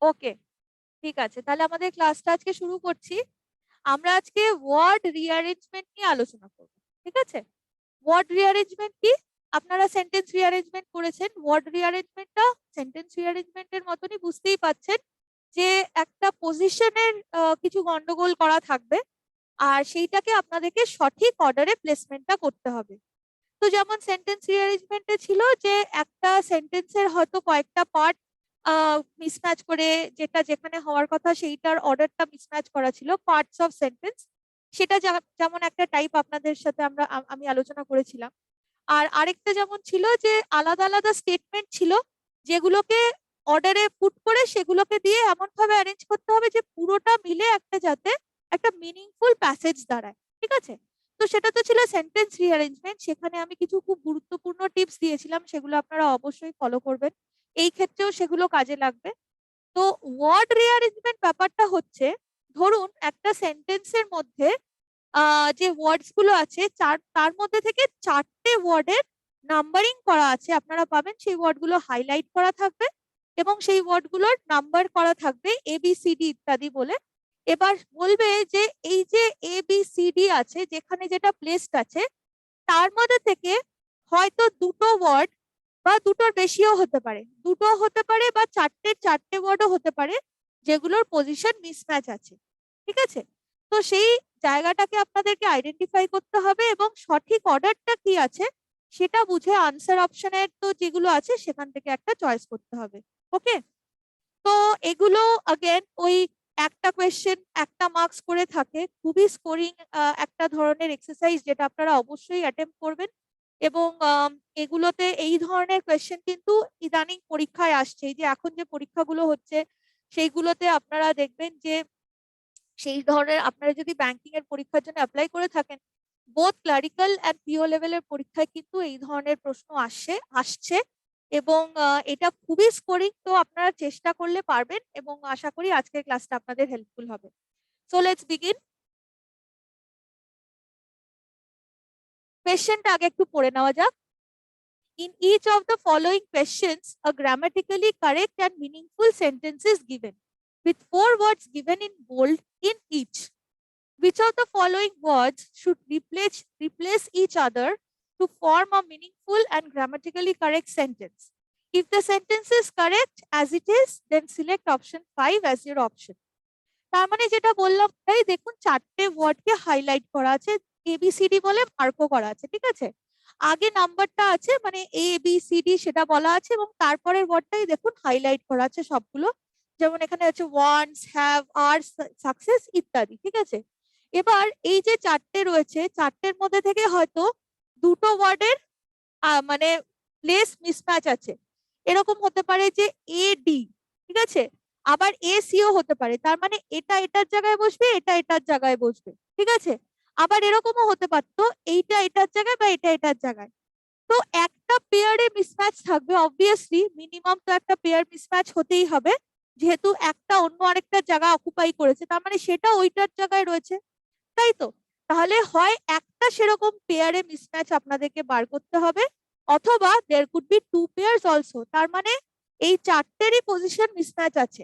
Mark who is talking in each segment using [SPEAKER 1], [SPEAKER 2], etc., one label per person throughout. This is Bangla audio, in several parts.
[SPEAKER 1] ওকে, ঠিক আছে, তাহলে আমাদের ক্লাসটা আজকে শুরু করছি। আমরা আজকে ওয়ার্ড রিঅ্যারেঞ্জমেন্ট নিয়ে আলোচনা করব। ঠিক আছে, ওয়ার্ড রিঅ্যারেঞ্জমেন্ট কি? আপনারা সেন্টেন্স রিঅ্যারেঞ্জমেন্ট করেছেন, ওয়ার্ড রিঅ্যারেঞ্জমেন্টটা সেন্টেন্স রিঅ্যারেঞ্জমেন্টের মতনই, বুঝতেই পাচ্ছেন যে একটা পজিশনের কিছু গন্ডগোল করা থাকবে, আর সেইটাকে আপনাদেরকে সঠিক অর্ডারে প্লেসমেন্টটা করতে হবে। তো যেমন সেন্টেন্স রিঅ্যারেঞ্জমেন্টে ছিল যে একটা সেন্টেন্সের হয়তো কয়েকটা পার্ট মিসম্যাচ করে, যেটা যেখানে হওয়ার কথা সেইটার অর্ডারটা মিসম্যাচ করা ছিল, পার্টস অফ সেন্টেন্স। সেটা যেমন একটা টাইপ আপনাদের সাথে আমি আলোচনা করেছিলাম। আর আরেকটা যেমন ছিল যে আলাদা আলাদা স্টেটমেন্ট ছিল, যেগুলোকে অর্ডারে পুট করে সেগুলোকে দিয়ে এমন ভাবে অ্যারেঞ্জ করতে হবে যে পুরোটা মিলে একটা যাতে একটা মিনিংফুল প্যাসেজ দাঁড়ায়। ঠিক আছে, তো সেটা তো ছিল সেন্টেন্স রিঅ্যারেঞ্জমেন্ট। সেখানে আমি কিছু খুব গুরুত্বপূর্ণ টিপস দিয়েছিলাম, সেগুলো আপনারা অবশ্যই ফলো করবেন, এই ক্ষেত্রেও সেগুলো কাজে লাগবে। তো ওয়ার্ড রিঅ্যারেঞ্জমেন্ট ব্যাপারটা হচ্ছে, ধরুন একটা সেন্টেন্সের মধ্যে যে ওয়ার্ডস গুলো আছে তার মধ্যে থেকে 4টে ওয়ার্ডের নাম্বারিং করা আছে, আপনারা পাবেন সেই ওয়ার্ড গুলো হাইলাইট করা থাকবে এবং সেই ওয়ার্ড গুলোর নাম্বার করা থাকবে ABCD ইত্যাদি বলে। এবার বলবে যে এই যে ABCD আছে, যেখানে যেটা প্লেসড আছে, তার মধ্যে থেকে হয়তো দুটো ওয়ার্ড বা দুটোর বেশিও হতে পারে, দুটো হতে পারে বা চারটে ওয়ার্ডও হতে পারে, যেগুলোর পজিশন মিসম্যাচ আছে। ঠিক আছে, তো সেই জায়গাটাকে আপনাদেরকে আইডেন্টিফাই করতে হবে এবং সঠিক অর্ডারটা কি আছে সেটা বুঝে আনসার অপশনের তো যেগুলো আছে সেখান থেকে একটা চয়েস করতে হবে। ওকে, তো এগুলো আগেন ওই একটা কোয়েশ্চেন একটা মার্কস করে থাকে, খুবই স্কোরিং একটা ধরনের এক্সারসাইজ, যেটা আপনারা অবশ্যই অ্যাটেম্প করবেন। এবং এগুলোতে এই ধরনের কোয়েশ্চেন কিন্তু ইদানিং পরীক্ষায় আসছে, এই যে এখন যে পরীক্ষাগুলো হচ্ছে সেইগুলোতে আপনারা দেখবেন যে সেই ধরনের, আপনারা যদি ব্যাংকিং এর পরীক্ষার জন্য অ্যাপ্লাই করে থাকেন, বোথ ক্লারিক্যাল অ্যান্ড পিও লেভেলের পরীক্ষায় কিন্তু এই ধরনের প্রশ্ন আসছে এবং এটা খুবই স্কোরিং। তো আপনারা চেষ্টা করলে পারবেন এবং আশা করি আজকের ক্লাসটা আপনাদের হেল্পফুল হবে। So let's begin. কোয়েশ্চেনটা আগে একটু পড়ে নেওয়া যাক। In each of the following questions, a grammatically correct and meaningful sentence is given, with 4 words given in bold in each. Which of the following words should replace each other to form a meaningful and grammatically correct sentence? If the sentence is correct as it is, then select option 5 as your option. তার মানে যেটা বললাম, তাই দেখুন 4টে ওয়ার্ডকে হাইলাইট করা আছে, ABCD বলে মার্কও করা আছে। ঠিক আছে, আগে নাম্বারটা আছে মানে ABCD সেটা বলা আছে এবং তারপরের ওয়ার্ডটাই দেখুন হাইলাইট করা আছে সবগুলো, যেমন এখানে আছে ওয়ান্টস, হ্যাভ, আর, সাকসেস ইত্যাদি। ঠিক আছে, এবার এই যে 4টে রয়েছে, 4টের মধ্যে থেকে হয়তো দুটো ওয়ার্ডের মানে প্লেস মিসম্যাচ আছে। এরকম হতে পারে যে AD, ঠিক আছে, আবার ACও হতে পারে, তার মানে এটা এটার জায়গায় বসবে, এটা এটার জায়গায় বসবে। ঠিক আছে, আবার এরকমও হতে পারতো এইটা এটার জায়গায় বা এটা এটার জায়গায়। তো একটা পেয়ারে মিসম্যাচ থাকবে, অবভিয়াসলি মিনিমাম তো একটা পেয়ার মিসম্যাচ হতেই হবে, যেহেতু একটা অন্য আরেকটা জায়গা অকুপাই করেছে, তার মানে সেটা ওইটার জায়গায় রয়েছে, তাই তো? তাহলে হয় একটা সেরকম পেয়ারে মিসম্যাচ আপনাদেরকে বার করতে হবে, অথবা there could be 2 pairs also, তার মানে এই 4টেরই পজিশন মিসম্যাচ আছে।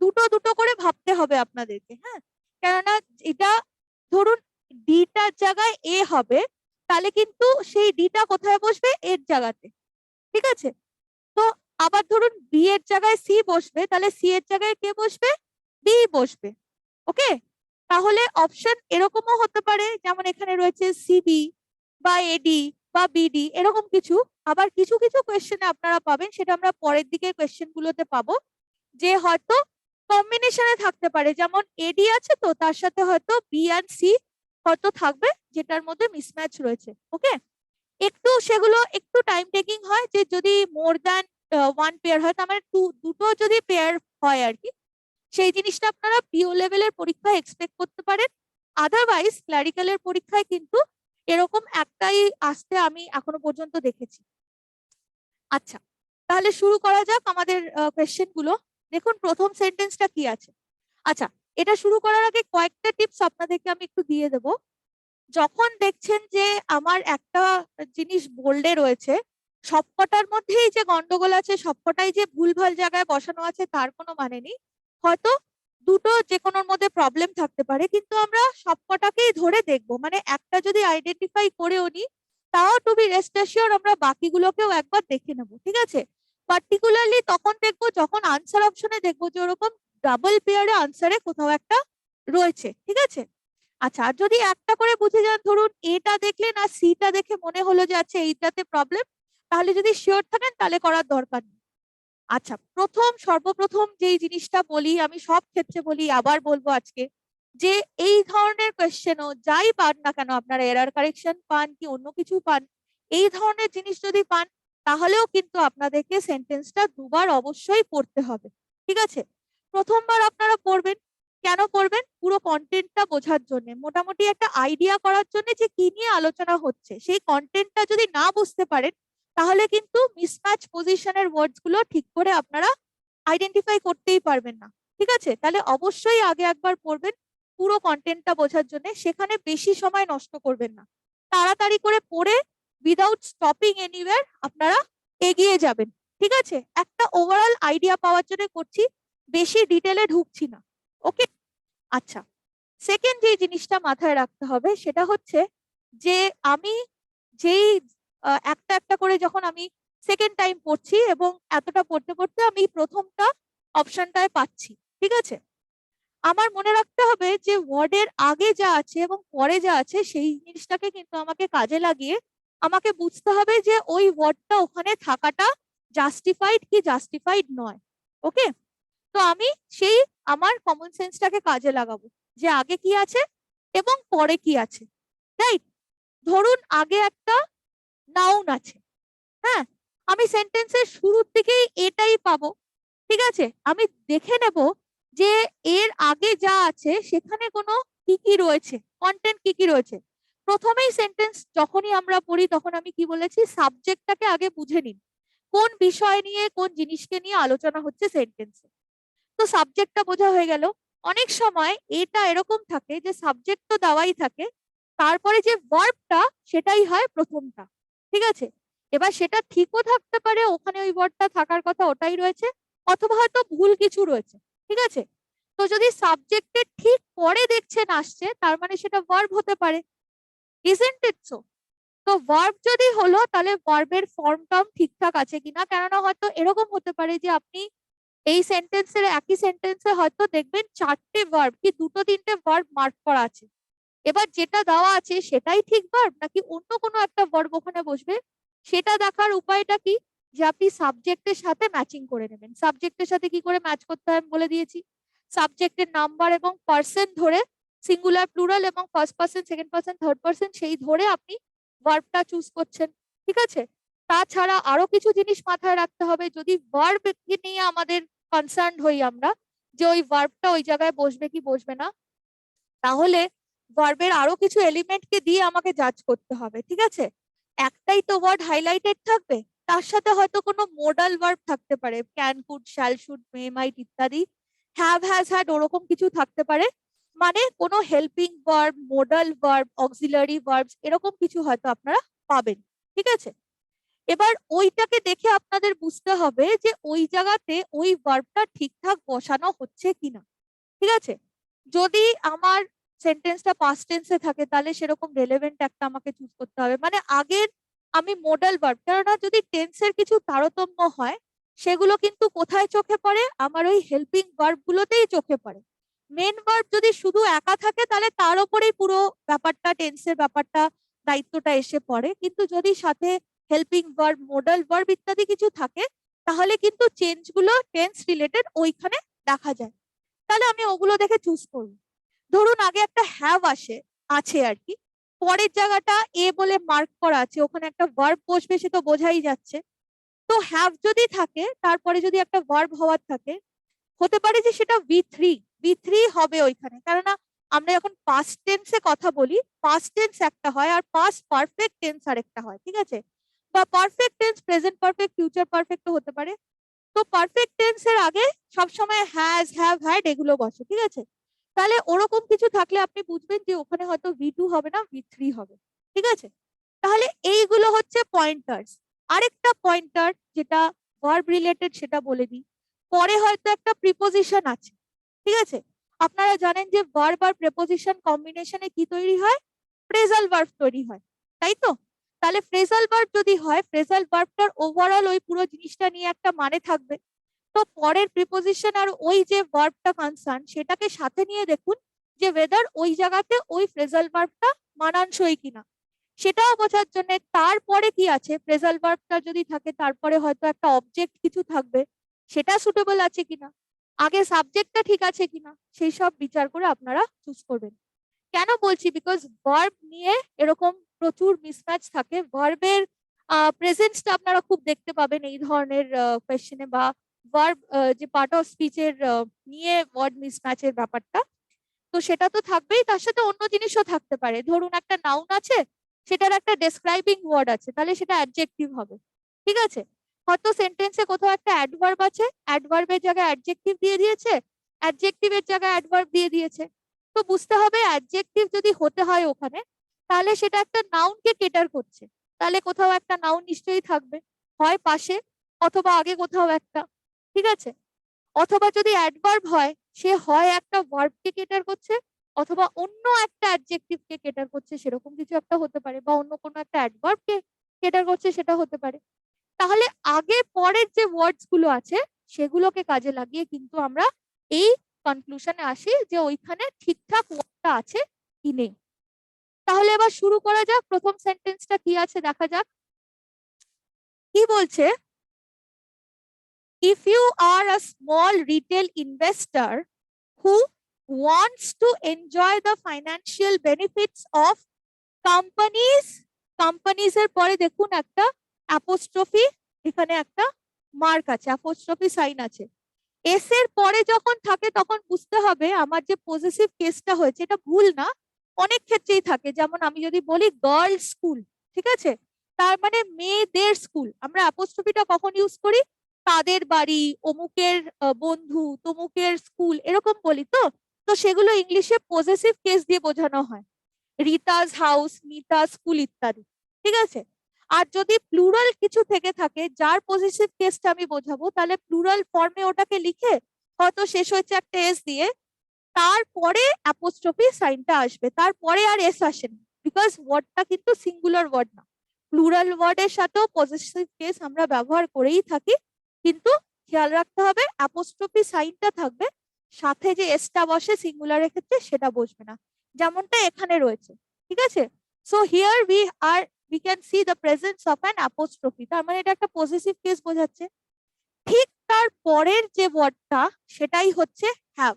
[SPEAKER 1] দুটো দুটো করে ভাবতে হবে আপনাদেরকে, হ্যাঁ, কেননা এটা ধরুন ডিটার জায়গায় এ হবে, তাহলে কিন্তু সেই ডিটা কোথায় বসবে, এর জায়গাতে। ঠিক আছে, তো আবার ধরুন বি এর জায়গায় সি বসবে, তাহলে সি এর জায়গায় কে বসবে, বি বসবে। ওকে, তাহলে অপশন এরকমও হতে পারে, যেমন এখানে রয়েছে সিবি বা এডি বা বিডি, এরকম কিছু। আবার কিছু কিছু কোয়েশ্চেনে আপনারা পাবেন, সেটা আমরা পরের দিকে কোয়েশ্চেন গুলোতে পাবো, যে হয়তো কম্বিনেশনে থাকতে পারে, যেমন এডি আছে তো তার সাথে হয়তো বি অ্যান্ড সি হয়তো থাকবে, যেটার মধ্যে মিসম্যাচ রয়েছে। ওকে, একটু সেগুলো একটু টাইম টেকিং হয়, যে যদি মোর দ্যান 1 পেয়ার হয়, তার মানে দুটো যদি পেয়ার হয় আর কি, সেই জিনিসটা আপনারা পিও লেভেলের পরীক্ষায় এক্সপেক্ট করতে পারেন। আদারওয়াইজ ক্লারিক্যালের পরীক্ষায় কিন্তু এরকম একটাই আসতে আমি এখনো পর্যন্ত দেখেছি। আচ্ছা, তাহলে শুরু করা যাক আমাদের কোয়েশ্চেন গুলো। দেখুন প্রথম সেন্টেন্সটা কি আছে। আচ্ছা, এটা শুরু করার আগে কয়েকটা টিপস আপনাদেরকে আমি একটু দিয়ে দেবো। যখন দেখছেন যে আমার একটা জিনিস বোল্ডে রয়েছে, সবকটার মধ্যেই যে গন্ডগোল আছে, সবকটাই যে ভুলভাল জায়গায় বসানো আছে তার কোনো মানে নেই। হয়তো দুটো যে কোনোর মধ্যে প্রবলেম থাকতে পারে, কিন্তু আমরা সবকটাকেই ধরে দেখবো, মানে একটা যদি আইডেন্টিফাই করেও নি, তাও টু বি রেস্ট অ্যাসিওর আমরা বাকিগুলোকেও একবার দেখে নেবো, ঠিক আছে। পার্টিকুলারলি তখন দেখবো যখন আনসার অপশনে দেখবো যে ওরকম ডাবল পেয়ারে আনসারে কোথাও একটা রয়েছে, ঠিক আছে। আচ্ছা, আর যদি একটা করে বুঝে যান, ধরুন এটা দেখলেন আর সিটা দেখে মনে হলো যে আচ্ছা এইটাতে প্রবলেম, তাহলে যদি শিওর থাকেন তাহলে করার দরকার নেই। আচ্ছা, সর্বপ্রথম যেই জিনিসটা বলি, আমি সব ক্ষেত্রে বলি, আবার বলবো আজকে, যে এই ধরনের কোয়েশ্চেনও যাই পান না কেন, আপনারা এরার কারেকশন পান কি অন্য কিছু পান, এই ধরনের জিনিস যদি পান, তাহলেও কিন্তু আপনাদেরকে সেন্টেন্সটা দুবার অবশ্যই পড়তে হবে, ঠিক আছে। প্রথমবার আপনারা পড়বেন, কেন পড়বেন? পুরো কন্টেন্টটা বোঝার জন্য, মোটামুটি একটা আইডিয়া করার জন্য যে কি নিয়ে আলোচনা হচ্ছে। সেই কন্টেন্টটা যদি না বুঝতে পারেন, তাহলে কিন্তু মিসম্যাচ পজিশনের ওয়ার্ডস গুলো ঠিক করে আপনারা আইডেন্টিফাই করতেই পারবেন না, ঠিক আছে। তাহলে অবশ্যই আগে একবার পড়বেন পুরো কন্টেন্টটা বোঝার জন্য, সেখানে বেশি সময় নষ্ট করবেন না, তাড়াতাড়ি করে পড়ে উইদাউট স্টপিং এনিওয়্যার আপনারা এগিয়ে যাবেন, ঠিক আছে। একটা ওভারঅল আইডিয়া পাওয়ার জন্য করছি, বেশি ডিটেলে ঢুকছি না, ওকে। আচ্ছা, সেকেন্ড যে জিনিসটা মাথায় রাখতে হবে সেটা হচ্ছে যে আমি যেই একটা একটা করে যখন আমি সেকেন্ড টাইম পড়ছি, এবং এতটা পড়তে পড়তে আমি প্রথমটা অপশনটায় পাচ্ছি, ঠিক আছে। আমার মনে রাখতে হবে যে ওয়ার্ডের আগে যা আছে এবং পরে যা আছে সেই জিনিসটাকে কিন্তু আমাকে কাজে লাগিয়ে আমাকে বুঝতে হবে যে ওই ওয়ার্ডটা ওখানে থাকাটা জাস্টিফাইড কি জাস্টিফাইড নয়, ওকে। তো আমি সেই আমার কমন সেন্সটাকে কাজে লাগাবো, যে আগে কি আছে এবং পরে কি আছে, রাইট। ধরুন আগে একটা নাউন আছে, হ্যাঁ, আমি সেন্টেন্সের শুরুর দিকেই এটাই পাবো, ঠিক আছে। আমি দেখে নেব যে এর আগে যা আছে সেখানে কোনো কি কি রয়েছে, কন্টেন্ট কি কি রয়েছে। প্রথমেই সেন্টেন্স যখনই আমরা পড়ি তখন আমি কি বলেছি, সাবজেক্টটাকে আগে বুঝে নিন, কোন বিষয় নিয়ে কোন জিনিসকে নিয়ে আলোচনা হচ্ছে সেন্টেন্সে। তো সাবজেক্টটা বোঝা হয়ে গেল। অনেক সময় এটা এরকম থাকে যে সাবজেক্ট তো দেওয়াই থাকে, তারপরে যে ভার্বটা সেটাই হয় প্রথমটা, ঠিক আছে। এবার সেটা ঠিকও থাকতে পারে, ওখানে ওই ওয়ার্ডটা থাকার কথা ওটাই রয়েছে, অথবা হয়তো ভুল কিছু রয়েছে, ঠিক আছে। তো যদি সাবজেক্টের ঠিক পরে দেখছেন আসছে, তার মানে সেটা ভার্ব হতে পারে, ইজন্ট ইট সো? তো ভার্ব যদি হলো, তাহলে ভার্বের ফর্ম টর্ম ঠিকঠাক আছে কিনা, কেননা হয়তো এরকম হতে পারে যে আপনি এই সেন্টেন্সের একই সেন্টেন্সে হয়তো দেখবেন চারটে ভার্ব কি দুটো তিনটে ভার্ব মার্ক করা আছে। এবার যেটা দেওয়া আছে সেটাই ঠিক ভার্ব নাকি অন্য কোনো একটা ভার্ব ওখানে বসবে, সেটা দেখার উপায়টা কি, যে আপনি সাবজেক্টের সাথে ম্যাচিং করে নেবেন। সাবজেক্টের সাথে কি করে ম্যাচ করতে হয় আমি বলে দিয়েছি। সাবজেক্টের নাম্বার এবং পার্সন ধরে, সিঙ্গুলার প্লুরাল এবং first person second person third person সেই ধরে আপনি ভার্বটা চুজ করছেন, ঠিক আছে। তাছাড়া আরো কিছু জিনিস মাথায় রাখতে হবে, যদি ভার্ব নিয়ে আমাদের কনসার্ন হই আমরা, যে ওই ভার্বটা ওই জায়গায় বসবে কি বসবে না, তাহলে ভার্বের আরো কিছু এলিমেন্টকে দিয়ে আমাকে জাজ করতে হবে, ঠিক আছে। একটাই তো ওয়ার্ড হাইলাইটেড থাকবে, তার সাথে হয়তো কোনো মোডাল ভার্ব থাকতে পারে, can could shall should may might ইত্যাদি, হ্যাভ হ্যাজ হ্যাড ওরকম কিছু থাকতে পারে, মানে কোনো helping verb, modal verb, auxiliary verbs এরকম কিছু হয়তো আপনারা পাবেন, ঠিক আছে। এবার ওইটাকে দেখে আপনাদের বুঝতে হবে যে ওই জায়গাতে ওই ভার্বটা ঠিকঠাক বসানো হচ্ছে কিনা, ঠিক আছে। যদি আমার সেন্টেন্সটা পাস্ট টেন্সে থাকে, তাহলে সেরকম রেলেভেন্ট একটা আমাকে চুজ করতে হবে, মানে আগের আমি মোডাল ভার্ব, কেননা যদি টেন্সের কিছু তারতম্য হয় সেগুলো কিন্তু কোথায় চোখে পড়ে, আমার ওই হেল্পিং ভার্ব গুলোতেই চোখে পড়ে। মেন ভার্ব যদি শুধু একা থাকে তাহলে তার উপরেই পুরো ব্যাপারটা, টেন্সের ব্যাপারটা, দায়িত্বটা এসে পড়ে, কিন্তু যদি সাথে হেল্পিং ভার্ব, মোডাল ভার্ব ইত্যাদি কিছু থাকে, তাহলে কিন্তু চেঞ্জ গুলো টেন্স রিলেটেড ওইখানে দেখা যায়। তাহলে আমি ওগুলো দেখে চুজ করবো। ধরুন আগে একটা হ্যাভ আছে আর কি, পরের জায়গাটা এ বলে মার্ক করা আছে, ওখানে একটা ভার্ব বসবে সে তো বোঝাই যাচ্ছে। তো হ্যাভ যদি থাকে, তারপরে যদি একটা ভার্ব হওয়ার থাকে, হতে পারে যে সেটা ভি থ্রি হবে ওইখানে, কেননা আমরা যখন পাস্ট টেন্সে কথা বলি, পাস্ট টেন্স একটা হয় আর পাস্ট পারফেক্ট টেন্স আরেকটা হয়, ঠিক আছে। বা perfect tense present perfect future perfect হতে পারে। তো পারফেক্ট টেন্সের আগে সবসময় হ্যাজ, হ্যাভ, হ্যাড এগুলো বসে, ঠিক আছে। তাহলে ওরকম কিছু থাকলে আপনি বুঝবেন যে ওখানে হয়তো ভি টু হবে না, ভি থ্রি হবে, ঠিক আছে। তাহলে এইগুলো হচ্ছে পয়েন্টার্স। আরেকটা পয়েন্টার যেটা ভার্ব রিলেটেড সেটা বলে দিই, পরে হয়তো একটা প্রিপোজিশন আছে, ঠিক আছে? আপনারা জানেন যে ভার্ব আর প্রিপোজিশন কম্বিনেশনে কি তৈরি হয়? ফ্রেজাল ভার্ব তৈরি হয়, তাই তো? তাহলে ফ্রেজাল ভার্ব যদি হয়, ফ্রেজাল ভার্বটার ওভারঅল ওই পুরো জিনিসটা নিয়ে একটা মানে থাকবে। তো পরের প্রিপোজিশন আর ওই যে ভার্বটা কনসার্ন সেটাকে সাথে নিয়ে দেখুন যে ওয়েদার ওই জায়গাতে ওই ফ্রেজাল ভার্বটা মানানসই কিনা, সেটাও বোঝার জন্য তারপরে কি আছে, ফ্রেজাল ভার্বটা যদি থাকে তারপরে হয়তো একটা অবজেক্ট কিছু থাকবে, সেটা সুটেবল আছে কিনা, আগে সাবজেক্টটা ঠিক আছে কিনা, সেই সব বিচার করে আপনারা চুজ করবেন। কেন বলছি? বিকজ ভার্ব নিয়ে এরকম প্রচুর মিসম্যাচ থাকে। ভার্বের প্রেজেন্সটা আপনারা খুব দেখতে পাবেন এই ধরনের কোয়েশ্চেনে, বা ভার্ব যে পার্ট অফ স্পিচের নিয়ে ওয়ার্ড মিসম্যাচের ব্যাপারটা, তো সেটা তো থাকবেই, তার সাথে অন্য জিনিসও থাকতে পারে। ধরুন একটা নাউন আছে, সেটার একটা ডেসক্রাইবিং ওয়ার্ড আছে, তাহলে সেটা অ্যাডজেক্টিভ হবে, ঠিক আছে? হয়তো সেন্টেন্সে কোথাও একটা অ্যাডভার্ব আছে, অ্যাডভার্বের জায়গায় অ্যাডজেক্টিভ দিয়ে দিয়েছে, অ্যাডজেক্টিভের জায়গায় অ্যাডভার্ব দিয়ে দিয়েছে। তো বুঝতে হবে অ্যাডজেক্টিভ যদি হতে হয় ওখানে, তাহলে সেটা একটা নাউনকে কেটার করছে, তাহলে কোথাও একটা নাউন নিশ্চয়ই থাকবে, হয় পাশে অথবা আগে কোথাও একটা, ঠিক আছে? অথবা যদি অ্যাডভার্ব হয়, সে হয় একটা ভার্বকে কেটার করছে, অথবা অন্য একটা অ্যাডজেক্টিভকে কেটার করছে, সেরকম কিছু একটা হতে পারে, বা অন্য কোনো একটা অ্যাডভার্বকে কেটার করছে, সেটা হতে পারে। তাহলে আগে পরের যে ওয়ার্ডস গুলো আছে সেগুলোকে কাজে লাগিয়ে কিন্তু আমরা এই কনক্লুশনে আসি যে ওইখানে ঠিকঠাক ওয়ার্ডটা আছে কি নেই। তাহলে এবার শুরু করা যাক, প্রথম সেন্টেন্সটা কি আছে দেখা যাক। কি বলছে? If you are a small retail investor who wants to enjoy the financial benefits of companies এর পরে দেখুন একটা অ্যাপোস্ট্রফি, এখানে একটা মার্ক আছে, অ্যাপোস্ট্রফি সাইন আছে। এস এর পরে যখন থাকে তখন বুঝতে হবে আমার যে পজেসিভ কেসটা হয়েছে এটা ভুল না, অনেক ক্ষেত্রেই থাকে। যেমন আমি যদি বলি গার্লস স্কুল, ঠিক আছে, তার মানে মেয়েদের স্কুল, আমরা অ্যাপোস্ট্রফিটা কখন ইউজ করি? তাদের বাড়ি, অমুকের বন্ধু, তমুকের স্কুল, এরকম বলি তো। তো সেগুলো ইংলিশে পজেসিভ কেস দিয়ে বোঝানো হয়, রিতাস হাউস, মিতা স্কুল ইত্যাদি, ঠিক আছে? আর যদি প্লুরাল কিছু থেকে থাকে যার পজিটিভ কেসটা আমি বোঝাবো, তাহলে প্লুরাল ফর্মে ওটাকে লিখে হয়তো শেষ হচ্ছে একটা এস দিয়ে, তারপরে অ্যাপোস্ট্রফি সাইনটা আসবে, তারপরে আর এস আসে না, বিকজ ওয়ার্ডটা কিন্তু সিঙ্গুলার ওয়ার্ড না। প্লুরাল ওয়ার্ডের সাথেও পজিটিভ কেস আমরা ব্যবহার করেই থাকি, কিন্তু খেয়াল রাখতে হবে অ্যাপোস্ট্রফি সাইনটা থাকবে, সাথে যে এসটা বসে সিঙ্গুলারের ক্ষেত্রে সেটা বসবে না, যেমনটা এখানে রয়েছে, ঠিক আছে? So here we can see the presence of an apostrophe, তার মানে এটা একটা পজিটিভ কেস বোঝাচ্ছে। ঠিক তার পরের যে ওয়ার্ডটা সেটাই হচ্ছে হ্যাভ।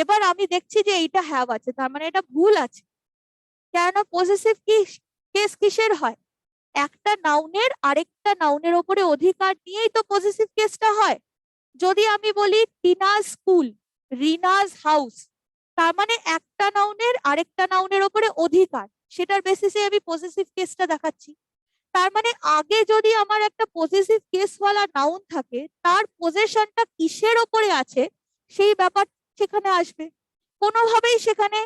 [SPEAKER 1] এবার আমি দেখছি যে এইটা হ্যাভ আছে, তার মানে এটা ভুল আছে। কেন? পজিটিভ কেস কিসের হয়? একটা নাউনের আরেকটা নাউনের ওপরে অধিকার নিয়েই তো পজিটিভ কেসটা হয়। যদি আমি বলি টিনাস স্কুল, রিনাস হাউস, তার মানে একটা নাউনের আরেকটা নাউনের ওপরে অধিকার, সেটার বেসিসে আমি পজিটিভ কেসটা দেখাচ্ছি। তার মানে আগে যদি আমার একটা পজিটিভ কেসওয়ালা নাউন থাকে, তার পজেশনটা কিসের ওপরে আছে সেই ব্যাপার সেখানে আসবে। কোনোভাবেই সেখানে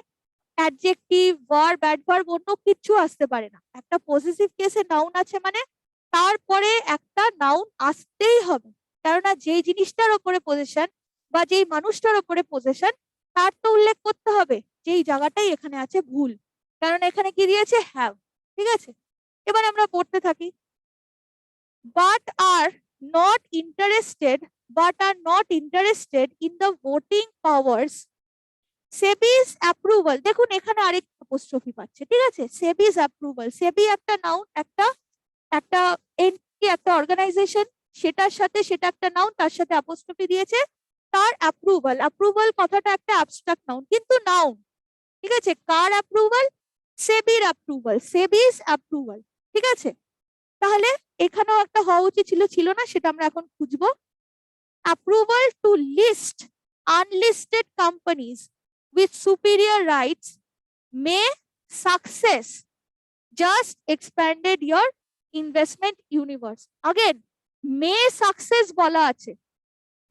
[SPEAKER 1] অ্যাডজেক্টিভ, ভার্ব, অ্যাডভার্ব অন্য কিছু আসতে পারে না। একটা পজিটিভ কেসে নাউন আছে মানে তারপরে একটা নাউন আসতেই হবে, কেননা যেই জিনিসটার ওপরে পজিশন বা যেই মানুষটার ওপরে পজিশন তার তো উল্লেখ করতে হবে, যেই জায়গাটাই এখানে আছে ভুল, কারণ এখানে কি দিয়েছে? হ্যাভ, ঠিক আছে? এবার আমরা পড়তে থাকি। but are not interested in the voting powers, SEBI's approval. দেখুন এখানে আরেক অ্যাপোস্ট্রফি পাচ্ছে, ঠিক আছে? সেবি's অ্যাপ্রুভাল, সেবি একটা নাউন, একটা একটা এন্টিটি, একটা অর্গানাইজেশন, সেটার সাথে সেটা একটা নাউন, তার সাথে অ্যাপোস্ট্রফি দিয়েছে, তার অ্যাপ্রুভাল। অ্যাপ্রুভাল কথাটা একটা অ্যাবস্ট্রাক্ট নাউন কিন্তু নাউন, ঠিক আছে? কার অ্যাপ্রুভাল? সেবির অ্যাপ্রুভাল, সেবি's অ্যাপ্রুভাল, ঠিক আছে? তাহলে এখানেও একটা হওয়া উচিত ছিল, ছিল না, সেটা আমরা এখন খুঁজবো। Approval to list unlisted companies with superior rights may success just expanded your investment universe. Again may success বলা আছে,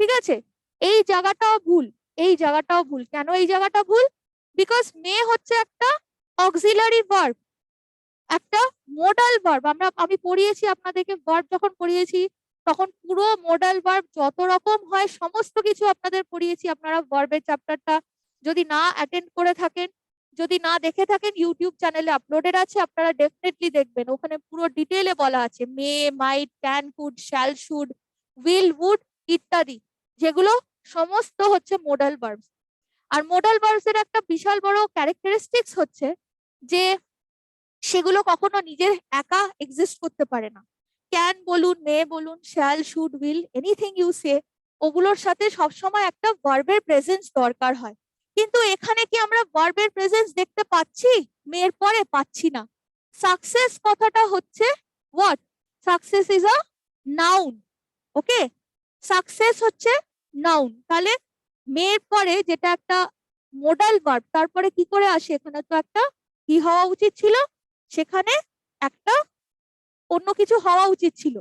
[SPEAKER 1] ঠিক আছে? এই জায়গাটাও ভুল, এই জায়গাটাও ভুল। কেন এই জায়গাটা ভুল? বিকজ মে হচ্ছে একটা অক্সিলারি ভার্ব, একটা মোডাল ভার্ব, আমি পড়িয়েছি আপনাদেরকে, ভার্ব যখন পড়িয়েছি তখন পুরো মোডাল ভার্ব যত রকম হয় সমস্ত কিছু আপনাদের পড়িয়েছি। আপনারা ভার্বের চ্যাপ্টারটা যদি না অ্যাটেন্ড করে থাকেন, যদি না দেখে থাকেন, ইউটিউব চ্যানেলে আপলোডেড আছে, আপনারা ডেফিনেটলি দেখবেন। ওখানে পুরো ডিটেইলে বলা আছে may, might, can, could, shall, should, will, would ইত্যাদি, যেগুলো সমস্ত হচ্ছে মোডাল ভার্বস। আর মোডাল ভার্বস এর একটা বিশাল বড় ক্যারেক্টারিস্টিক্স হচ্ছে যে সেগুলো কখনো নিজের একা এক্সিস্ট করতে পারে না। ক্যান বলুন, মে বলুন, shall, should, will, anything you say, ওগুলোর সাথে সবসময় একটা ভার্বের প্রেজেন্স দরকার হয়। কিন্তু এখানে কি আমরা ভার্বের প্রেজেন্স দেখতে পাচ্ছি? মেয়ের পরে পাচ্ছি না। সাকসেস কথাটা হচ্ছে what? Success is a noun. Okay, success হচ্ছে নাউন। তাহলে মেয়ের পরে যেটা একটা মোডাল ভার্ব, তারপরে কি করে আসে? এখানে তো একটা কি হওয়া উচিত ছিল? সেখানে একটা অন্য কিছু হওয়া উচিত ছিল।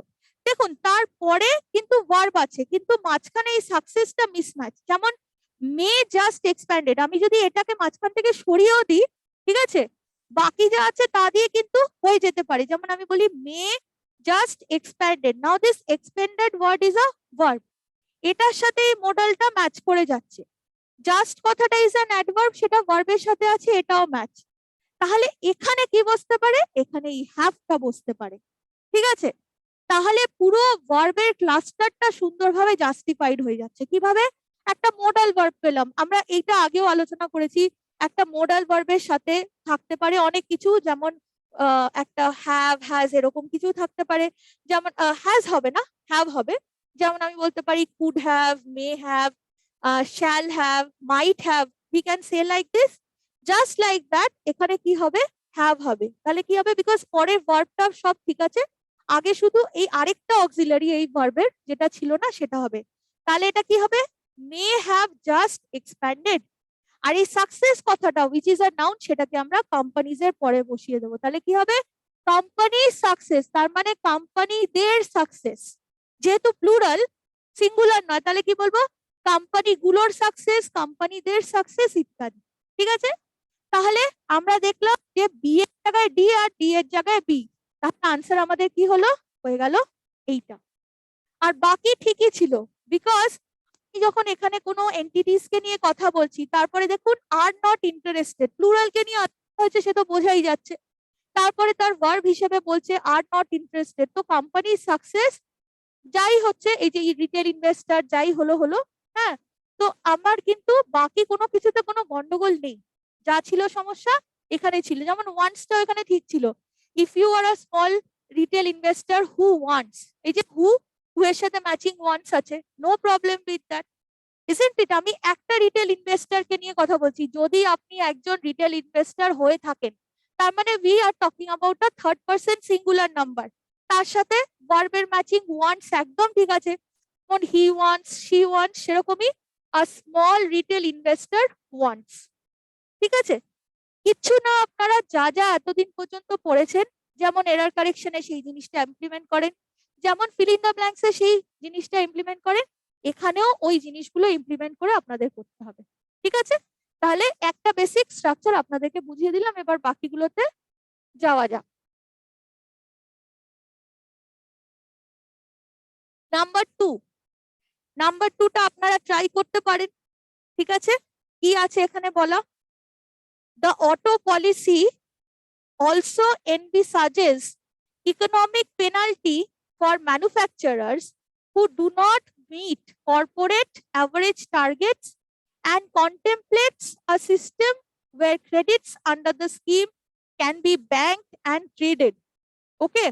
[SPEAKER 1] দেখুন তারপরে কিন্তু ভার্ব আছে, কিন্তু মাঝখানে এই সাকসেসটা মিসম্যাচ। যেমন মে জাস্ট এক্সপ্যান্ডেড, আমি যদি এটাকে মাঝখান থেকে সরিয়েও দিই, ঠিক আছে, বাকি যা আছে তা দিয়ে কিন্তু হয়ে যেতে পারে। যেমন আমি বলি may just expanded, now this expanded word is a verb, এটার সাথে এই মডেলটা ম্যাচ করে যাচ্ছে। জাস্ট কথাটা ইজ অ্যান অ্যাডভার্ব, সেটা ভার্বের সাথে আছে, এটাও ম্যাচ। তাহলে এখানে কি বসতে পারে? এখানে এই হ্যাভটা বসতে পারে। ঠিক আছে, তাহলে পুরো ভার্বের ক্লাস্টারটা সুন্দরভাবে জাস্টিফাইড হয়ে যাচ্ছে। কিভাবে? একটা মোডাল ভার্ব পেলাম। আমরা এইটা আগেও আলোচনা করেছি, একটা মোডাল ভার্বের সাথে থাকতে পারে অনেক কিছু, যেমন একটা হ্যাভ, হ্যাজ, এরকম কিছু থাকতে পারে। যেমন হ্যাজ হবে না, হ্যাভ হবে। যেমন আমি বলতে পারি could have, may have, shall have, might have, we can say like this. Just like that এখানে কি হবে? হ্যাভ হবে। তাহলে কি হবে? বিকজ পরের ভার্বটা সব ঠিক আছে, আগে শুধু এই আরেকটা অক্সিলারি এই ভার্বের যেটা ছিল না সেটা হবে। তাহলে এটা কি হবে? May have just expanded. আর এই সাকসেস কথাটা উইচ ইজ আ নাউন, সেটাকে আমরা কোম্পানিজ এর পরে বসিয়ে দেবো। তাহলে কি হবে? কোম্পানি সাকসেস, তার মানে কোম্পানিদের সাকসেস। যেহেতু প্লুরাল, সিঙ্গুলার নয়, তাহলে কি বলবো? কোম্পানি গুলোর সাকসেস, কোম্পানিদের সাকসেস ইত্যাদি। ঠিক আছে, তাহলে আমরা দেখলাম যে বি এর জায়গায় ডি আর ডি এর জায়গায় বি, তাহলে আনসার আমাদের কি হলো? হয়ে গেল এইটা। আর বাকি ঠিকই ছিল, বিকজ যখন এখানে কোনো এন্টিটিস কে নিয়ে কথা বলছি, তারপরে দেখুন আর নট ইন্টারেস্টেড, প্লুরাল কে নিয়ে হয়েছে, সে তো বোঝাই যাচ্ছে। তারপরে তার ভার্ব হিসেবে বলছে আর নট ইন্টারেস্টেড, তো কোম্পানি সাকসেস যাই হচ্ছে, এই যে রিটেল ইনভেস্টর যাই হলো হলো, হ্যাঁ। তো আমার কিন্তু বাকি কোনো কিছুতে কোনো গন্ডগোল নেই, যা ছিল সমস্যা এখানে ছিল। যেমন ওয়ান্টসটা এখানে ঠিক ছিল, if you are a small retail investor who wants, এই যে হু, হু এর সাথে ম্যাচিং ওয়ান্টস আছে, no problem with that, isn't it? আমি একটা রিটেল ইনভেস্টরকে নিয়ে কথা বলছি, যদি আপনি একজন রিটেল ইনভেস্টর হয়ে থাকেন, তার মানে we are talking about a third person singular number, তার সাথে ভার্বের ম্যাচিং ওয়ান্টস একদম ঠিক আছে, যেমন হি ওয়ান্টস, শি ওয়ান্টস, সেরকমই আ স্মল রিটেল ইনভেস্টর ওয়ান্টস। ঠিক আছে, কিচ্ছু না, আপনারা যা যা এতদিন পর্যন্ত পড়েছেন, যেমন এরর কারেকশনে সেই জিনিসটা ইমপ্লিমেন্ট করেন, যেমন ফিল ইন দ্য ব্ল্যাঙ্কসে সেই জিনিসটা ইমপ্লিমেন্ট করেন, এখানেও ওই জিনিসগুলো ইমপ্লিমেন্ট করে আপনাদের করতে হবে। ঠিক আছে, তাহলে একটা বেসিক স্ট্রাকচার আপনাদেরকে বুঝিয়ে দিলাম, এবার বাকিগুলোতে যাওয়া যাক। নাম্বার টুটা আপনারা ট্রাই করতে পারেন। ঠিক আছে, কি আছে এখানে বলা? The auto policy also envisages economic penalty for manufacturers who do not meet corporate average targets and contemplates a system where credits under the scheme can be banked and traded. Okay,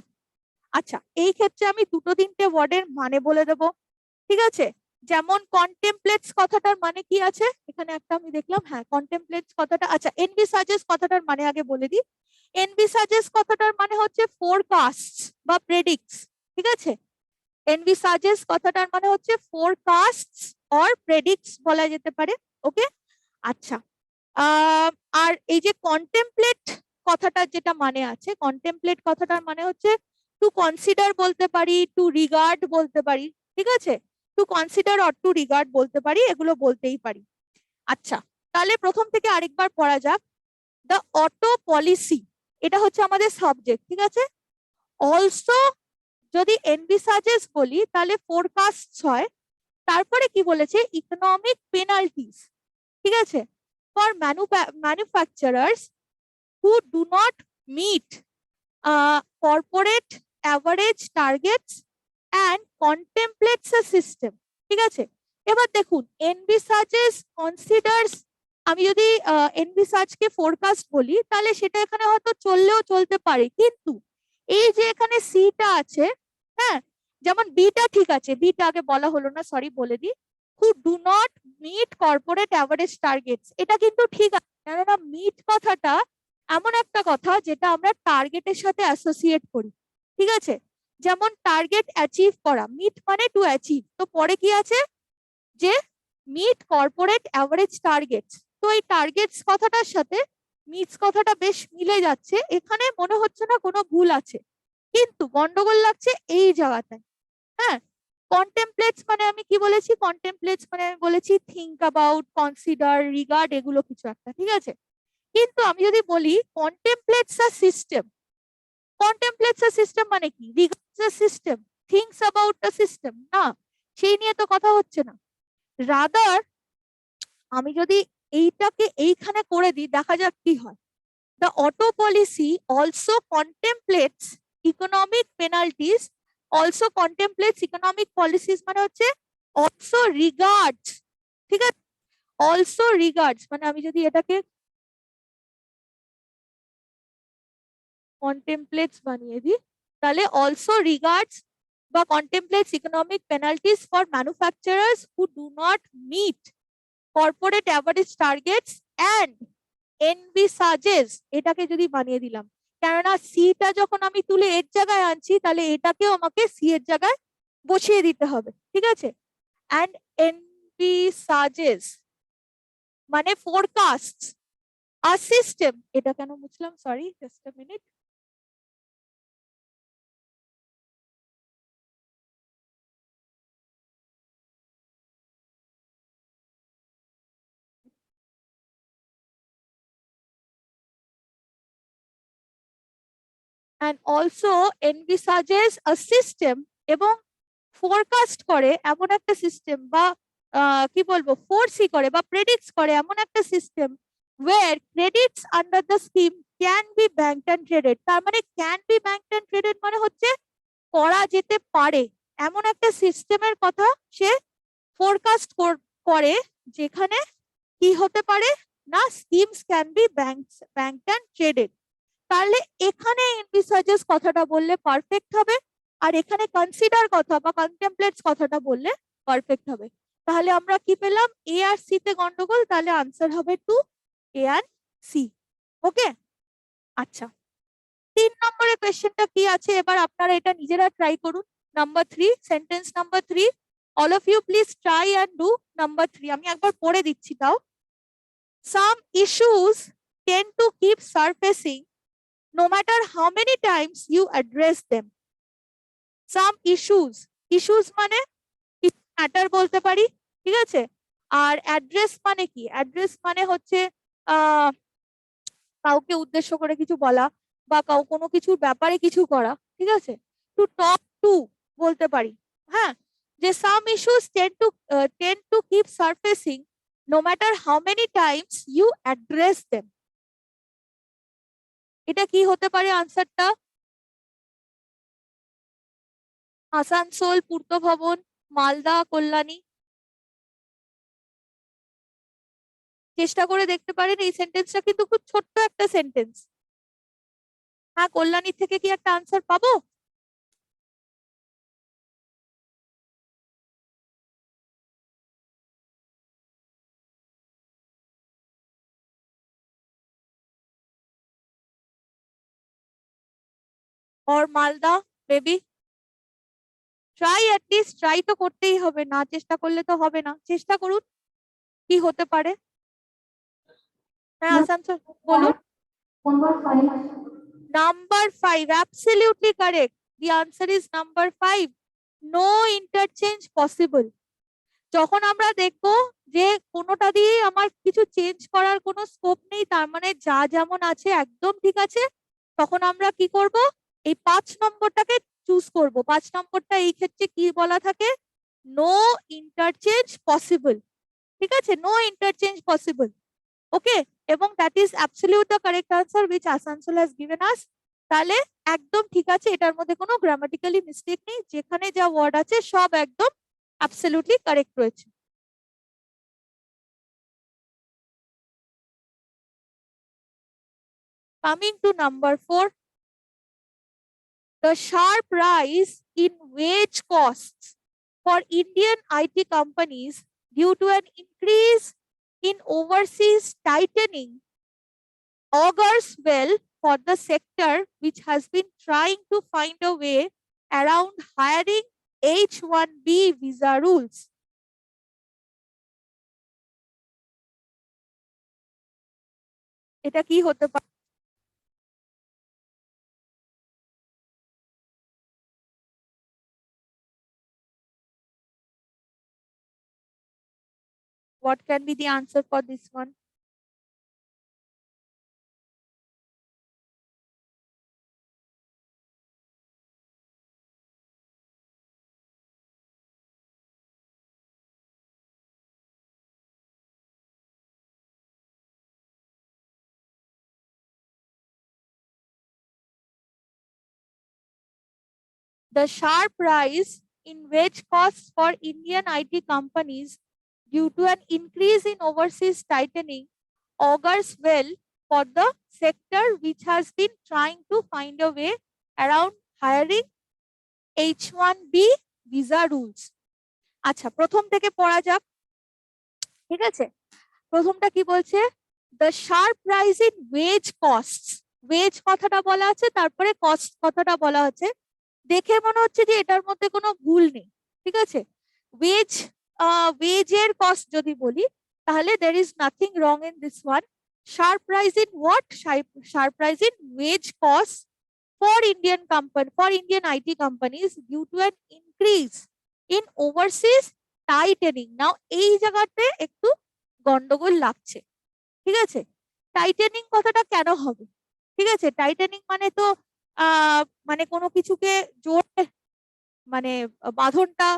[SPEAKER 1] আচ্ছা, এই ক্ষেত্রে আমি দুটো তিনটে ওয়ার্ডের মানে বলে দেবো। ঠিক আছে, যেমন কন্টেমপ্লেটস কথাটার মানে কি আছে এখানে একটা আমি দেখলাম, হ্যাঁ কন্টেমপ্লেটস কথাটা, আচ্ছা এনভিসাজেস কথাটার মানে আগে বলে দিই। এনভিসাজেস কথাটার মানে হচ্ছে ফোরকাস্ট বা প্রেডিক্টস। ঠিক আছে, এনভিসাজেস কথাটার মানে হচ্ছে ফোরকাস্ট অর প্রেডিক্টস বলা যেতে পারে। ওকে, আচ্ছা, আর এই যে কন্টেমপ্লেট কথাটার যেটা মানে আছে, কন্টেমপ্লেট কথাটার মানে হচ্ছে টু কনসিডার বলতে পারি, টু রিগার্ড বলতে পারি। ঠিক আছে, to consider or to regard বলতে পারি, এগুলো বলতেই পারি। আচ্ছা, তাহলে প্রথম থেকে আরেকবার পড়া যাক। দ্য অটো পলিসি, এটা হচ্ছে আমাদের সাবজেক্ট, ঠিক আছে। অলসো যদি এনভিসাজেস বলি তাহলে ফোরকাস্ট হয়। তারপরে কি বলেছে, ইকোনমিক পেনাল্টিস, ঠিক আছে, for manufacturers who do not meet corporate average targets and contemplates a system, ঠিক আছে। এবার দেখুন এনভিসাজেস কনসিডার্স, আমি যদি এনভিসাজকে ফোরকাস্ট বলি তাহলে সেটা এখানে হয়তো চললেও চলতে পারে, কিন্তু এই যে এখানে সিটা আছে, হ্যাঁ, যেমন বিটা ঠিক আছে, বিটা আগে বলা হলো না, সরি বলে দিই, who do not meet corporate average targets, এটা কিন্তু ঠিক আছে, কেননা মিট কথাটা এমন একটা কথা যেটা আমরা টার্গেটের সাথে অ্যাসোসিয়েট করি, ঠিক আছে। যেমন টার্গেট অ্যাচিভ করা, মিট মানে টু অ্যাচিভ, তো পরে কি আছে যে মিট কর্পোরেট অ্যাভারেজ টার্গেটস, তো এই টার্গেটস কথাটার সাথে মিটস কথাটা বেশ মিলে যাচ্ছে, এখানে মনে হচ্ছে না কোনো ভুল আছে, কিন্তু গন্ডগোল লাগছে এই জায়গাটায়। হ্যাঁ, কন্টেমপ্লেটস মানে আমি কি বলেছি, কন্টেমপ্লেটস মানে আমি বলেছি থিঙ্ক অ্যাবাউট, কনসিডার, রিগার্ড, এগুলো কিছু একটা, ঠিক আছে। কিন্তু আমি যদি বলি কন্টেমপ্লেটস আ সিস্টেম, কন্টেমপ্লেটস আ সিস্টেম মানে কি, regards a system, things about a system, না, সেই নিয়ে তো কথা হচ্ছে না। রাদার আমি যদি এইটাকে এইখানে করে দিই, দেখা যাক কি হয়। The auto policy also contemplates economic penalties, also contemplates economic policies মানে হচ্ছে অলসো রিগার্ডস, ঠিক আছে, অলসো রিগার্ডস মানে আমি যদি এটাকে কন্টেমপ্লেটস বানিয়ে দিই তাহলে অলসো রিগার্ডস বা contemplates economic penalties for manufacturers who do not meet corporate average targets and envisages, এটাকে যদি বানিয়ে দিলাম, কেননা সিটা যখন আমি তুলে এর জায়গায় আনছি তাহলে এটাকেও আমাকে সি এর জায়গায় বসিয়ে দিতে হবে, ঠিক আছে। অ্যান্ড এনভিসাজেস মানে ফোরকাস্ট আ সিস্টেম, এটা কেন বুঝলাম, sorry just a minute, and also envisages a system এবং ফোরকাস্ট করে এমন একটা সিস্টেম, বা কি বলবো, ফোরসি করে বা প্রেডিক্টস করে এমন একটা system where credits under the scheme can be banked and traded, তার মানে can be banked and traded মানে হচ্ছে করা যেতে পারে এমন একটা সিস্টেমের কথা সে ফোরকাস্ট করে, যেখানে কি হতে পারে না, schemes can be banked and traded, তাহলে এখানে এনভিসাজেস কথাটা বললে পারফেক্ট হবে, আর এখানে কনসিডার কথা বা কন্টেমপ্লেটস কথাটা বললে পারফেক্ট হবে। তাহলে আমরা কি পেলাম, এ আর সি তে গন্ডগোল, তাহলে আনসার হবে 2 এ আর সি। ওকে, আচ্ছা 3 নম্বরের কোয়েশ্চেনটা কি আছে, এবার আপনারা এটা নিজেরা ট্রাই করুন। Number 3, sentence number 3, all of you please try and do number 3, আমি একবার পড়ে দিচ্ছি তাও। Some issues tend to keep surfacing no matter how many times you address them. Some issues মানে ম্যাটার বলতে পারি, ঠিক আছে। আর অ্যাড্রেস মানে কি, অ্যাড্রেস মানে হচ্ছে কাউকে উদ্দেশ্য করে কিছু বলা বা কোনো কিছুর ব্যাপারে কিছু করা, ঠিক আছে। টু টক টু বলতে পারি, হ্যাঁ, যে some issues tend to keep surfacing no matter how many times you address them, এটা কি হতে পারে আনসারটা, আসানসোল, পূর্ত ভবন, মালদা, কল্যাণী, চেষ্টা করে দেখতে পারেন, এই সেন্টেন্সটা কিন্তু খুব ছোট্ট একটা সেন্টেন্স। হ্যাঁ, কল্যাণীর থেকে কি একটা আনসার পাবো? और Malda baby, try at least, try তো করতেই হবে, না চেষ্টা করলে তো হবে না, চেষ্টা করুন কি হতে পারে। হ্যাঁ আসানসোল বলুন। Number 5, absolutely correct, the answer is number 5, no interchange possible. যখন আমরা দেখবো যে কোনোটা দিয়ে আমার কিছু চেঞ্জ করার কোনো স্কোপ নেই, তার মানে যা যেমন আছে একদম ঠিক আছে, তখন আমরা কি করব, এই 5 নম্বরটাকে চুজ করব। 5 নম্বরটা এই ক্ষেত্রে কি বলা থাকে, নো ইন্টারচেঞ্জ পসিবল। ঠিক আছে, নো ইন্টারচেঞ্জ পসিবল। ওকে, এবং that is absolute the correct answer which Asansol has given us. তাহলে একদম ঠিক আছে, এটার মধ্যে কোনো গ্রামাটিক্যালি মিস্টেক নেই, যেখানে যা ওয়ার্ড আছে সব একদম অ্যাবসলিউটলি কারেক্ট রয়েছে। Coming to number 4, the sharp rise in wage costs for Indian IT companies due to an increase in overseas tightening augurs well for the sector which has been trying to find a way around hiring H-1B visa rules. এটা কি হতে পারে? What can be the answer for this one? The sharp rise in wage costs for Indian IT companies due to an increase in overseas tightening augurs well for the sector which has been trying to find a way around hiring H-1B visa rules. আচ্ছা, প্রথম থেকে পড়া যাক। ঠিক আছে, প্রথমটা কি বলছে, the sharp rise in wage cost. Wage কথাটা বলা আছে, তারপরে কস্ট কথাটা বলা আছে। দেখে মনে হচ্ছে যে এটার মধ্যে কোনো ভুল নেই। ঠিক আছে, ওয়েজ ওয়েজের কস্ট যদি বলি, তাহলে there is nothing wrong in this one. Sharp rise in what? Sharp rise in wage cost for Indian IT companies due to an increase in overseas tightening. Now এই জায়গাতে একটু গন্ডগোল লাগছে। ঠিক আছে, টাইটেনিং কথাটা কেন হবে? ঠিক আছে, টাইটেনিং মানে তো মানে কোনো কিছুকে জোরে, মানে বাঁধনটা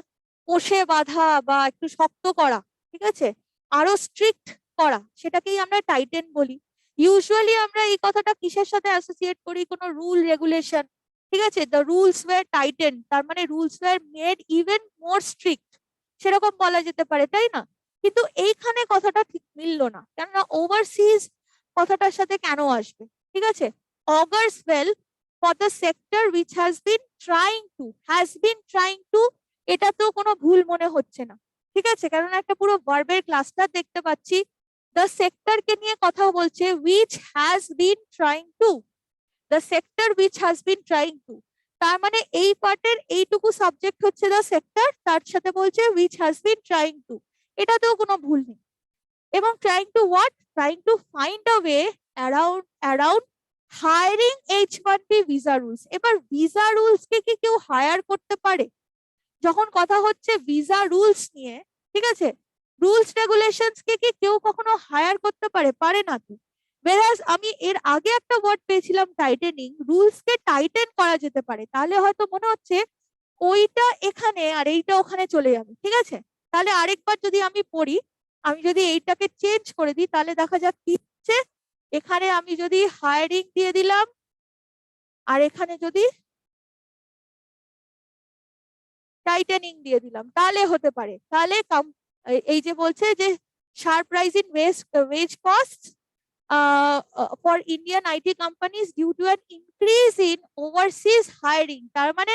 [SPEAKER 1] কষে বাঁধা বা একটু শক্ত করা, ঠিক আছে, আরো স্ট্রিক্ট করা, সেটাকেই আমরা টাইটেন বলি। ইউজুয়ালি আমরা এই কথাটা কিসের সাথে অ্যাসোসিয়েট করি? কোনো রুল রেগুলেশন। ঠিক আছে, দ্য রুলস ওয়্যার টাইটেন, তার মানে rules were made even more strict, সেরকম বলা যেতে পারে, তাই না? কিন্তু এইখানে কথাটা ঠিক মিললো না, কেননা ওভারসিজ কথাটার সাথে কেন আসবে? ঠিক আছে, অগার্স well for the sector which has been trying to, এটা তো কোনো ভুল মনে হচ্ছে না। ঠিক আছে, কারণ একটা পুরো ভার্বের ক্লাস্টার দেখতে পাচ্ছি, the sector কে নিয়ে কথা বলছে, which has been trying to, the sector which has been trying to, তার মানে এই পার্টের এইটুকু সাবজেক্ট হচ্ছে the sector, তার সাথে বলছে which has been trying to, এটাতেও কোনো ভুল নেই। এবং trying to what? Trying to find a way around hiring H-1B visa rules. এবার ভিসা রুলস কে কি কেউ হায়ার করতে পারে? যখন কথা হচ্ছে ভিসা রুলস নিয়ে, ঠিক আছে, রুলস রেগুলেশনস কে কি কেউ কখনো হায়ার করতে পারে? পারে না তো। whereas আমি এর আগে একটা ওয়ার্ড পেয়েছিলাম টাইটেনিং, রুলস কে টাইটেন করা যেতে পারে, তাহলে হয়তো মনে হচ্ছে ওইটা এখানে আর এইটা ওখানে চলে যাবে। ঠিক আছে, তাহলে আরেকবার যদি আমি পড়ি, আমি যদি এইটাকে চেঞ্জ করে দিই, তাহলে দেখা যাক কি হচ্ছে। এখানে আমি যদি হায়ারিং দিয়ে দিলাম, আর এখানে যদি টাইটেনিং দিয়ে দিলাম, তাহলে হতে পারে। তাহলে এই যে বলছে যে sharp rise in wage cost for Indian IT companies due to an increase in overseas hiring, তার মানে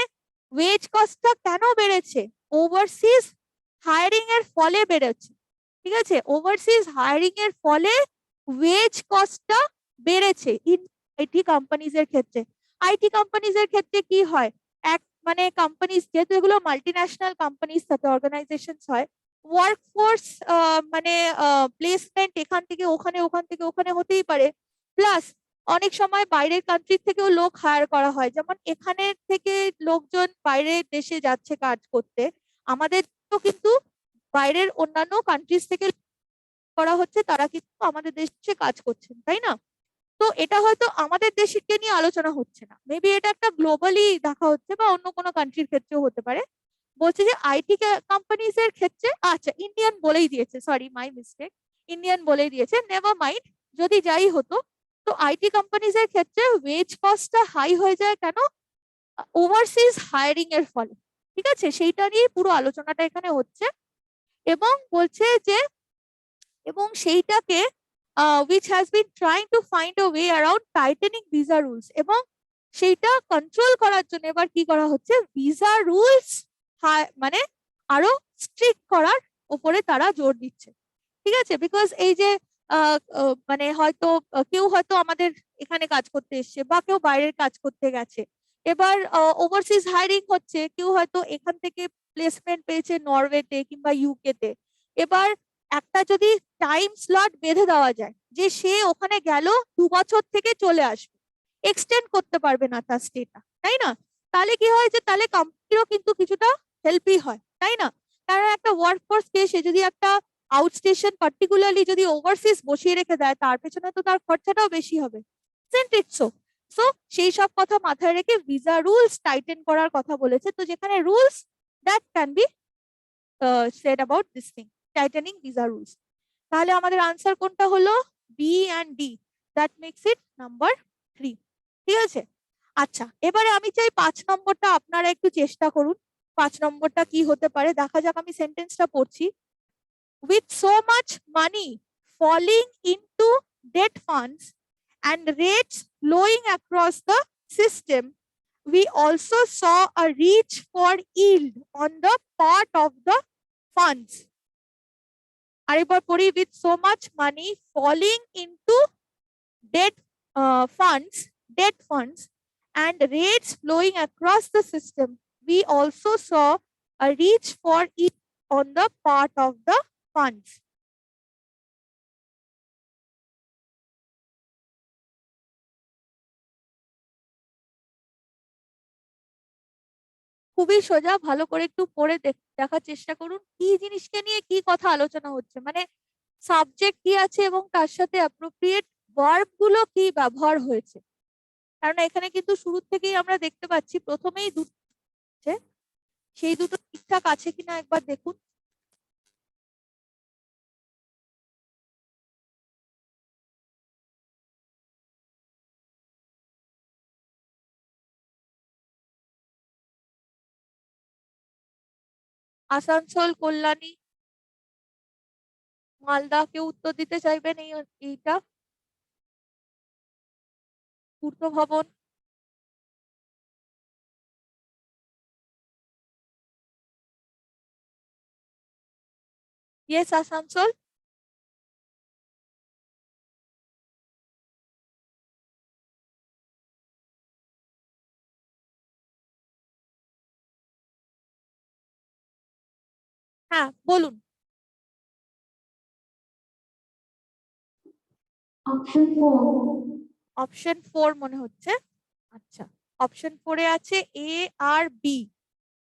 [SPEAKER 1] ওয়েজ কস্টটা কেন বেড়েছে? ওভারসিজ হায়ারিং এর ফলে বেড়েছে। ঠিক আছে, ওভারসিজ হায়ারিং এর ফলে ওয়েজ কস্টটা বেড়েছে ইন আইটি কোম্পানিজ এর ক্ষেত্রে। আইটি কোম্পানিজ এর ক্ষেত্রে কি হয়, এক মানে কোম্পানিজ, যেহেতু এগুলো মাল্টিন্যাশনাল কোম্পানিজ থাকে, অর্গানাইজেশন হয়, ওয়ার্কফোর্স মানে প্লেসমেন্ট এখান থেকে ওখানে, ওখান থেকে ওখানে হতেই পারে। প্লাস অনেক সময় বাইরের কান্ট্রি থেকেও লোক হায়ার করা হয়, যেমন এখানে থেকে লোকজন বাইরের দেশে যাচ্ছে কাজ করতে, আমাদের তো কিন্তু বাইরের অন্যান্য কান্ট্রিজ থেকে করা হচ্ছে, তারা কিন্তু আমাদের দেশে কাজ করছেন, তাই না? তো এটা হয়তো আমাদের দেশকে নিয়ে আলোচনা হচ্ছে না, মেবি এটা একটা গ্লোবালি দেখা হচ্ছে বা অন্য কোনো কান্ট্রির ক্ষেত্রেও হতে পারে। বলছে যে আইটি কোম্পানিজ এর ক্ষেত্রে, আচ্ছা ইন্ডিয়ান বলেই দিয়েছে, সরি মাই মিস্টেক, ইন্ডিয়ান বলেই দিয়েছে, নেভার মাইন্ড, যদি যাই হতো। তো আইটি কোম্পানিজ এর ক্ষেত্রে ওয়েজ কস্টটা হাই হয়ে যায় কেন? ওভারসিজ হায়ারিং এর ফলে। ঠিক আছে, সেইটা নিয়ে পুরো আলোচনাটা এখানে হচ্ছে। এবং বলছে যে এবং সেইটাকে which has been trying to find a way around tightening visa rules, এবং সেইটা কন্ট্রোল করার জন্য এবার কি করা হচ্ছে, ভিসা রুলস মানে আরো স্ট্রিক্ট করার উপরে তারা জোর দিচ্ছে। ঠিক আছে, বিকজ এই যে মানে হয়তো কেউ হয়তো আমাদের এখানে কাজ করতে এসছে বা কেউ বাইরের কাজ করতে গেছে, এবার ওভারসিজ হায়ারিং হচ্ছে, কেউ হয়তো এখান থেকে প্লেসমেন্ট পেয়েছে নরওয়েতে কিংবা ইউকে তে। এবার একটা যদি টাইম স্লট বেঁধে দেওয়া যায় যে সে ওখানে গেল 2 বছর থেকে চলে আসবে, এক্সটেন্ড করতে পারবে না তার স্টেটা, তাই না? তাহলে কি হয় যে তাহলে কোম্পানিরও কিন্তু কিছুটা হেল্পই হয়, তাই না? কারণ একটা ওয়ার্ক ফোর্সকে সে যদি একটা আউটস্টেশন পার্টিকুলারলি যদি ওভারসিজ বসিয়ে রেখে দেয়, তার পেছনে তো তার খরচাটাও বেশি হবে। সো সেই সব কথা মাথায় রেখে ভিসা রুলস টাইটেন করার কথা বলেছে। তো যেখানে rules that can be said about this thing, tightening visa rules. তাহলে আমাদের আনসার কোনটা হলো? B and D, that makes it number 3। ঠিক আছে, আচ্ছা এবারে আমি চাই 5 নম্বরটা আপনারা একটু চেষ্টা করুন। 5 নম্বরটা কি হতে পারে দেখা যাক, আমি সেন্টেন্সটা পড়ছি। With so much money falling into debt funds and rates flowing across the system, we also saw a reach for yield on the part of the funds. আরেকবার পড়ি, with so much money falling into debt funds and rates flowing across the system, we also saw a reach for yield on the part of the funds. খুবই সোজা, ভালো করে একটু পড়ে দেখার চেষ্টা করুন কি জিনিসকে নিয়ে কি কথা আলোচনা হচ্ছে, মানে সাবজেক্ট কি আছে এবং তার সাথে অ্যাপ্রোপ্রিয়েট ভার্ব গুলো কি ব্যবহার হয়েছে। কারণ এখানে কিন্তু শুরু থেকেই আমরা দেখতে পাচ্ছি প্রথমেই দুটো আছে, সেই দুটো ঠিকঠাক আছে কিনা একবার দেখুন। আসানসোল, কল্যাণী, মালদা, কেউ উত্তর দিতে চাইবেন এইটা? পূর্ত ভবন, ইয়েস আসানসোল। হ্যাঁ বলুন। অপশন 4 মনে হচ্ছে। আচ্ছা, অপশন 4-এ আছে এ আর বি।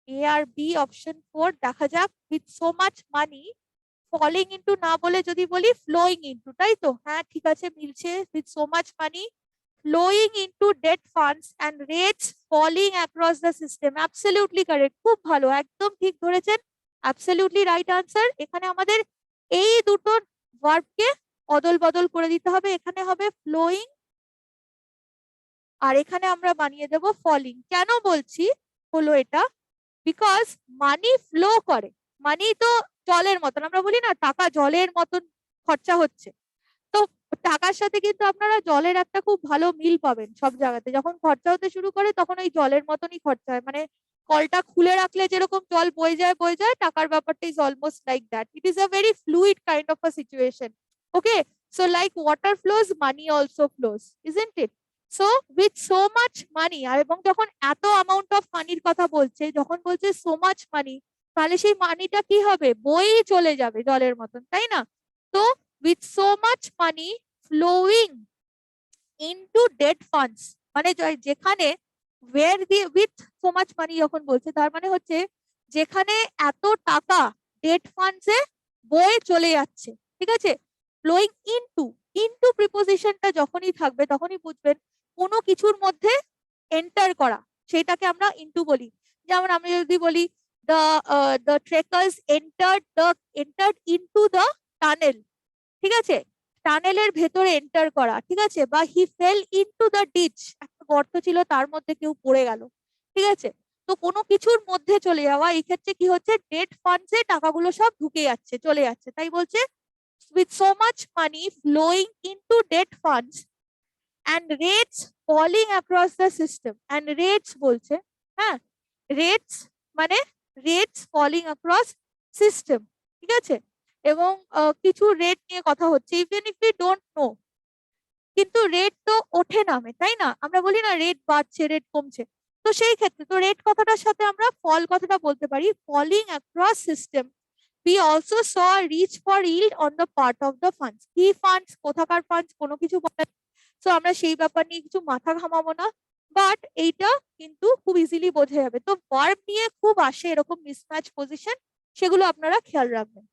[SPEAKER 1] এ আর বি অপশন 4 দেখা যাক। With so much money falling into না বলে যদি বলি ফ্লোয়িং ইনটু, তাই তো? হ্যাঁ ঠিক আছে, মিলছে। With so much money flowing into debt funds and rates falling across the system, absolutely correct, খুব ভালো, একদম ঠিক ধরেছেন, absolutely right answer। এখানে আমাদের এই দুটো ভার্বকে অদল বদল করে দিতে হবে, এখানে হবে flowing আর এখানে আমরা বানিয়ে দেব ফলিং। কেন বলছি হলো এটা, বিকজ মানি ফ্লো করে, মানি তো জলের মতন, আমরা বলি না টাকা জলের মতন খরচা হচ্ছে। তো টাকার সাথে কিন্তু আপনারা জলের একটা খুব ভালো মিল পাবেন সব জায়গাতে, যখন খরচা হতে শুরু করে তখন ওই জলের মতনই খরচা হয়, মানে কলটা খুলে রাখলে যেরকম জল বয়ে যায়, টাকার ব্যাপারটা is almost like that, it is a very fluid kind of a situation. Okay, so like water flows money also flows, isn't it? So with so much money, আর এবং যখন এত অ্যামাউন্ট অফ মানির কথা বলছে, যখন বলছে সো মাচ মানি, তাহলে সেই মানিটা কি হবে, বয়েই চলে যাবে জলের মতন, তাই না? তো with so much money flowing into debt funds, মানে যেখানে where the with so much money যখন বলছে তার মানে হচ্ছে যেখানে এত টাকা ডেট ফান্ডস এ বয়ে চলে যাচ্ছে, ঠিক আছে? ফ্লোয়িং ইনটু, ইনটু প্রিপোজিশনটা যখনই থাকবে তখনই বুঝবেন কোনো কিছুর মধ্যে এন্টার করা, সেটাকে আমরা ইনটু বলি। যেমন আমি যদি বলি the trekkers entered into the tunnel, ঠিক আছে, টানেলের ভেতরে এন্টার করা, ঠিক আছে, বা হি ফেল ইনটু দ্য ডিচ, একটা গর্ত ছিল তার মধ্যে কেউ পড়ে গেল, ঠিক আছে। তো কোনো কিছুর মধ্যে চলে যাওয়া, এই ক্ষেত্রে কি হচ্ছে, ডেট ফান্ডসে টাকাগুলো সব ঢুকে যাচ্ছে, চলে যাচ্ছে, তাই বলছে with so much money flowing into debt funds and rates falling across the system, and rates বলছে, হ্যাঁ, rates মানে rates falling across system, ঠিক আছে, এবং কিছু রেট নিয়ে কথা হচ্ছে, even if you don't know, কিন্তু রেট তো ওঠে নামে, তাই না, আমরা বলি না রেট বাড়ছে রেট কমছে, তো সেই ক্ষেত্রে তো রেট কথাটার সাথে আমরা ফল কথাটা বলতে পারি, falling across system. We also saw a reach for yield on the part of the funds. কি ফান্ডস, কোথাকার ফান্ডস, কোনো কিছু বলে, তো আমরা সেই ব্যাপার নিয়ে কিছু মাথা ঘামাবো না, বাট এইটা কিন্তু খুব ইজিলি বোঝা যাবে। তো ভার্ব নিয়ে খুব আসে এরকম মিসম্যাচ পজিশন, সেগুলো আপনারা খেয়াল রাখবেন।